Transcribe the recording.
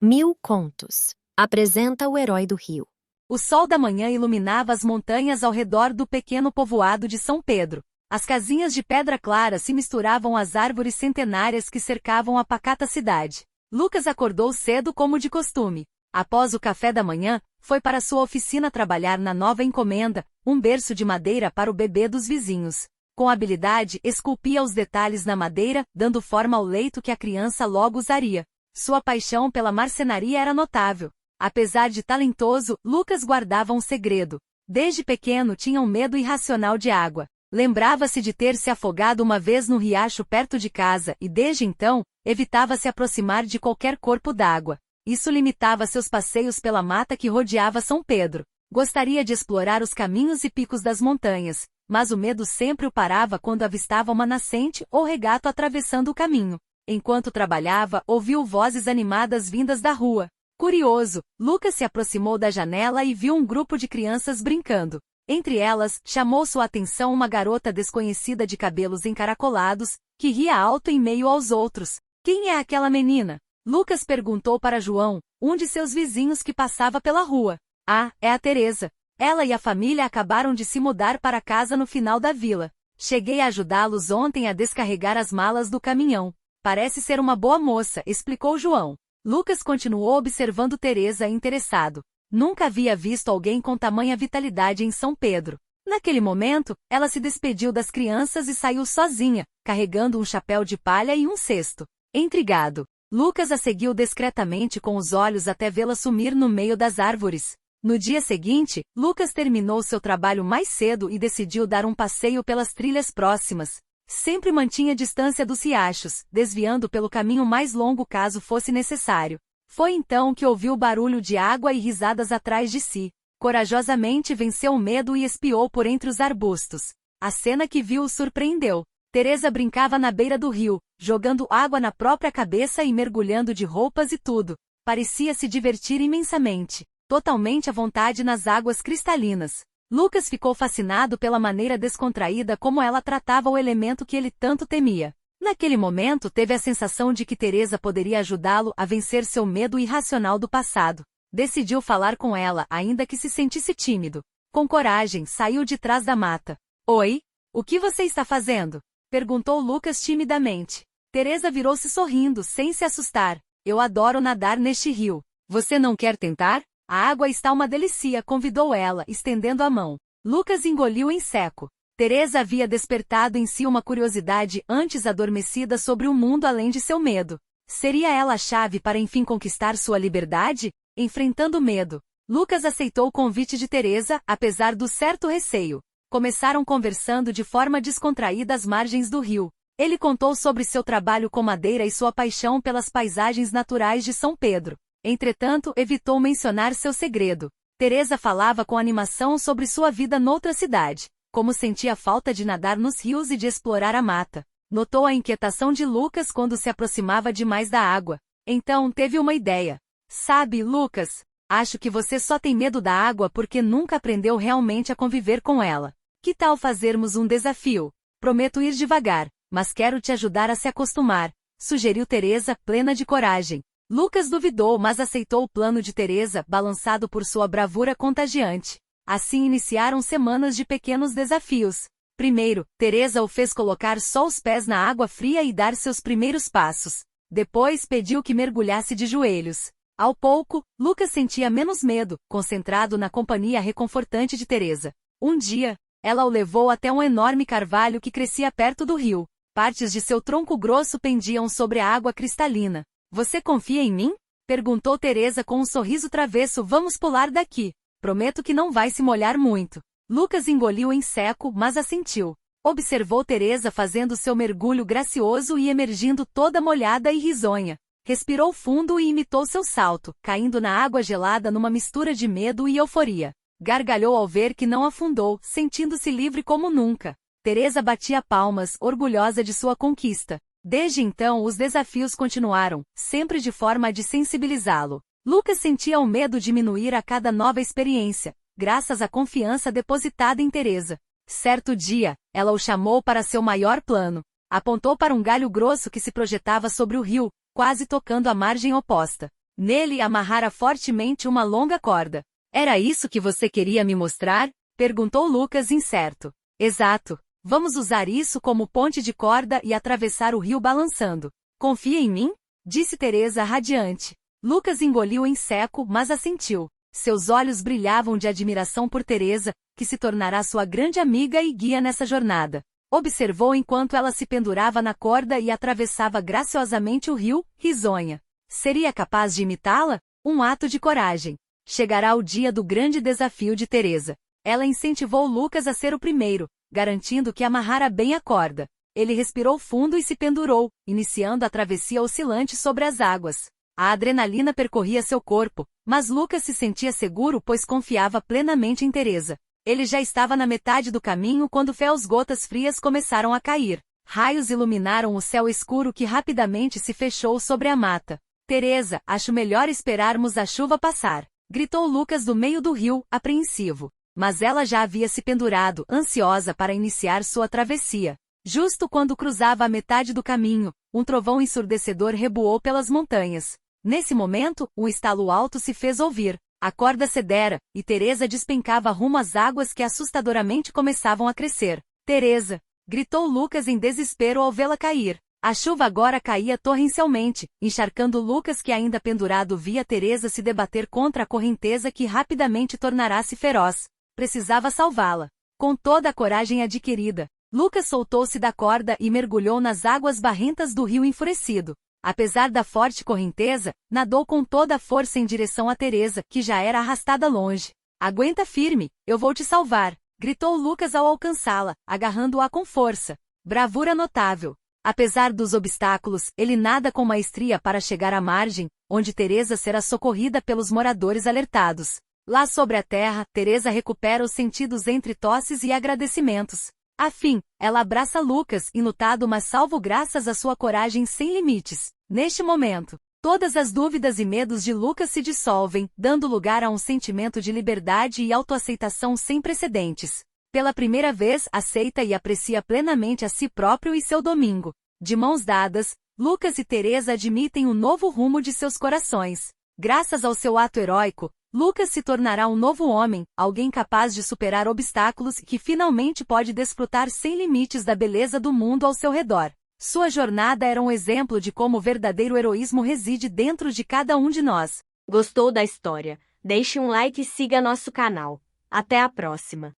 Mil contos. Apresenta o herói do rio. O sol da manhã iluminava as montanhas ao redor do pequeno povoado de São Pedro. As casinhas de pedra clara se misturavam às árvores centenárias que cercavam a pacata cidade. Lucas acordou cedo como de costume. Após o café da manhã, foi para sua oficina trabalhar na nova encomenda, um berço de madeira para o bebê dos vizinhos. Com habilidade, esculpia os detalhes na madeira, dando forma ao leito que a criança logo usaria. Sua paixão pela marcenaria era notável. Apesar de talentoso, Lucas guardava um segredo. Desde pequeno tinha um medo irracional de água. Lembrava-se de ter se afogado uma vez no riacho perto de casa e desde então, evitava se aproximar de qualquer corpo d'água. Isso limitava seus passeios pela mata que rodeava São Pedro. Gostaria de explorar os caminhos e picos das montanhas, mas o medo sempre o parava quando avistava uma nascente ou regato atravessando o caminho. Enquanto trabalhava, ouviu vozes animadas vindas da rua. Curioso, Lucas se aproximou da janela e viu um grupo de crianças brincando. Entre elas, chamou sua atenção uma garota desconhecida de cabelos encaracolados, que ria alto em meio aos outros. Quem é aquela menina? Lucas perguntou para João, um de seus vizinhos que passava pela rua. Ah, é a Teresa. Ela e a família acabaram de se mudar para casa no final da vila. Cheguei a ajudá-los ontem a descarregar as malas do caminhão. Parece ser uma boa moça, explicou João. Lucas continuou observando Teresa interessado. Nunca havia visto alguém com tamanha vitalidade em São Pedro. Naquele momento, ela se despediu das crianças e saiu sozinha, carregando um chapéu de palha e um cesto. Intrigado, Lucas a seguiu discretamente com os olhos até vê-la sumir no meio das árvores. No dia seguinte, Lucas terminou seu trabalho mais cedo e decidiu dar um passeio pelas trilhas próximas. Sempre mantinha distância dos riachos, desviando pelo caminho mais longo caso fosse necessário. Foi então que ouviu barulho de água e risadas atrás de si. Corajosamente venceu o medo e espiou por entre os arbustos. A cena que viu o surpreendeu. Teresa brincava na beira do rio, jogando água na própria cabeça e mergulhando de roupas e tudo. Parecia se divertir imensamente, totalmente à vontade nas águas cristalinas. Lucas ficou fascinado pela maneira descontraída como ela tratava o elemento que ele tanto temia. Naquele momento teve a sensação de que Teresa poderia ajudá-lo a vencer seu medo irracional do passado. Decidiu falar com ela, ainda que se sentisse tímido. Com coragem, saiu de trás da mata. Oi? O que você está fazendo? Perguntou Lucas timidamente. Teresa virou-se sorrindo, sem se assustar. Eu adoro nadar neste rio. Você não quer tentar? A água está uma delícia, convidou ela, estendendo a mão. Lucas engoliu em seco. Teresa havia despertado em si uma curiosidade antes adormecida sobre o mundo além de seu medo. Seria ela a chave para enfim conquistar sua liberdade? Enfrentando o medo, Lucas aceitou o convite de Teresa, apesar do certo receio. Começaram conversando de forma descontraída às margens do rio. Ele contou sobre seu trabalho com madeira e sua paixão pelas paisagens naturais de São Pedro. Entretanto, evitou mencionar seu segredo. Teresa falava com animação sobre sua vida noutra cidade, como sentia falta de nadar nos rios e de explorar a mata. Notou a inquietação de Lucas quando se aproximava demais da água. Então teve uma ideia. Sabe, Lucas, acho que você só tem medo da água porque nunca aprendeu realmente a conviver com ela. Que tal fazermos um desafio? Prometo ir devagar, mas quero te ajudar a se acostumar, sugeriu Teresa, plena de coragem. Lucas duvidou, mas aceitou o plano de Teresa, balançado por sua bravura contagiante. Assim iniciaram semanas de pequenos desafios. Primeiro, Teresa o fez colocar só os pés na água fria e dar seus primeiros passos. Depois pediu que mergulhasse de joelhos. Ao pouco, Lucas sentia menos medo, concentrado na companhia reconfortante de Teresa. Um dia, ela o levou até um enorme carvalho que crescia perto do rio. Partes de seu tronco grosso pendiam sobre a água cristalina. Você confia em mim? Perguntou Teresa com um sorriso travesso. Vamos pular daqui. Prometo que não vai se molhar muito. Lucas engoliu em seco, mas assentiu. Observou Teresa fazendo seu mergulho gracioso e emergindo toda molhada e risonha. Respirou fundo e imitou seu salto, caindo na água gelada numa mistura de medo e euforia. Gargalhou ao ver que não afundou, sentindo-se livre como nunca. Teresa batia palmas, orgulhosa de sua conquista. Desde então os desafios continuaram, sempre de forma de sensibilizá-lo. Lucas sentia o medo diminuir a cada nova experiência, graças à confiança depositada em Teresa. Certo dia, ela o chamou para seu maior plano. Apontou para um galho grosso que se projetava sobre o rio, quase tocando a margem oposta. Nele amarrara fortemente uma longa corda. Era isso que você queria me mostrar? Perguntou Lucas incerto. Exato. Vamos usar isso como ponte de corda e atravessar o rio balançando. Confia em mim? Disse Teresa radiante. Lucas engoliu em seco, mas assentiu. Seus olhos brilhavam de admiração por Teresa, que se tornará sua grande amiga e guia nessa jornada. Observou enquanto ela se pendurava na corda e atravessava graciosamente o rio, risonha. Seria capaz de imitá-la? Um ato de coragem. Chegará o dia do grande desafio de Teresa. Ela incentivou Lucas a ser o primeiro, garantindo que amarrara bem a corda. Ele respirou fundo e se pendurou, iniciando a travessia oscilante sobre as águas. A adrenalina percorria seu corpo, mas Lucas se sentia seguro pois confiava plenamente em Teresa. Ele já estava na metade do caminho quando gotas frias começaram a cair. Raios iluminaram o céu escuro que rapidamente se fechou sobre a mata. Teresa, acho melhor esperarmos a chuva passar, gritou Lucas do meio do rio, apreensivo. Mas ela já havia se pendurado, ansiosa para iniciar sua travessia. Justo quando cruzava a metade do caminho, um trovão ensurdecedor reboou pelas montanhas. Nesse momento, um estalo alto se fez ouvir. A corda cedera, e Teresa despencava rumo às águas que assustadoramente começavam a crescer. Teresa! Gritou Lucas em desespero ao vê-la cair. A chuva agora caía torrencialmente, encharcando Lucas que ainda pendurado via Teresa se debater contra a correnteza que rapidamente tornara-se feroz. Precisava salvá-la. Com toda a coragem adquirida, Lucas soltou-se da corda e mergulhou nas águas barrentas do rio enfurecido. Apesar da forte correnteza, nadou com toda a força em direção a Teresa, que já era arrastada longe. Aguenta firme, eu vou te salvar, gritou Lucas ao alcançá-la, agarrando-a com força. Bravura notável. Apesar dos obstáculos, ele nada com maestria para chegar à margem, onde Teresa será socorrida pelos moradores alertados. Lá sobre a terra, Teresa recupera os sentidos entre tosses e agradecimentos. Afim, ela abraça Lucas, enlutado mas salvo graças à sua coragem sem limites. Neste momento, todas as dúvidas e medos de Lucas se dissolvem, dando lugar a um sentimento de liberdade e autoaceitação sem precedentes. Pela primeira vez, aceita e aprecia plenamente a si próprio e seu domingo. De mãos dadas, Lucas e Teresa admitem um novo rumo de seus corações. Graças ao seu ato heróico, Lucas se tornará um novo homem, alguém capaz de superar obstáculos e que finalmente pode desfrutar sem limites da beleza do mundo ao seu redor. Sua jornada era um exemplo de como o verdadeiro heroísmo reside dentro de cada um de nós. Gostou da história? Deixe um like e siga nosso canal. Até a próxima!